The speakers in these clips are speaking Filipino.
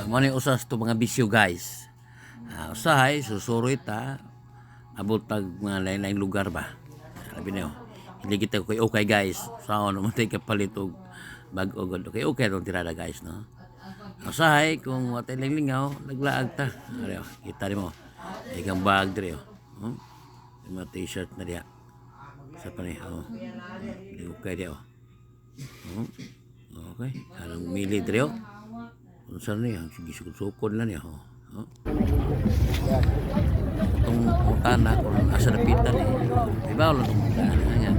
Mo ni usas to mga bisyo guys. Usahay susuroy ta abot tag mga lain-lain lugar ba. Sabi niyo, hindi kita okay guys. Sao naman tayo kapalit og bag-o god. Okay ron tirada guys no. Usahay kung watay lingaw naglaag ta. Ari kita mo. Igang bag dire oh. Mga t-shirt na diya. Sa pa ni oh. Okay dia oh. Okay, anong mili dire oh. Unsa ni ang sige sukod lang niya oh. Itong utana kung asa napitan ibaw lang itong utana nga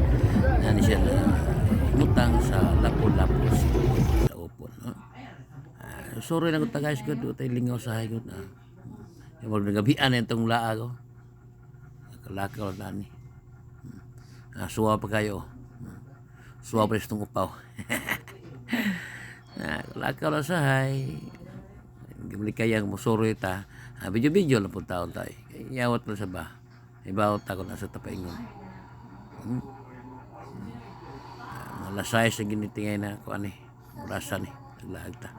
yan siya na mutang sa lapo-lapo sa upon sorry na kung guys ko doon tayo lingaw sa hagot yung mag-nagabian na itong laag kalakaw na ni suwa pa kayo suwa pa itong upaw kalakaw na sa hay gimli kayang musuro ta video lang po taon tayo iyawat mo sa ba ibawat ako na sa tapaingon malasay sa ginitingay na ko ani murasa ni naglaag ta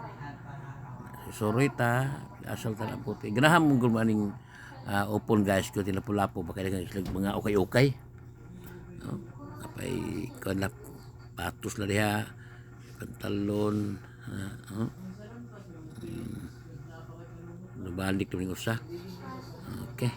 musuro ta asal ta na puti ganahan mong gumaning upon guys ko tinapulapo baka mga okay apay kanap patos na diha pantalon nabalik ito ng usa okay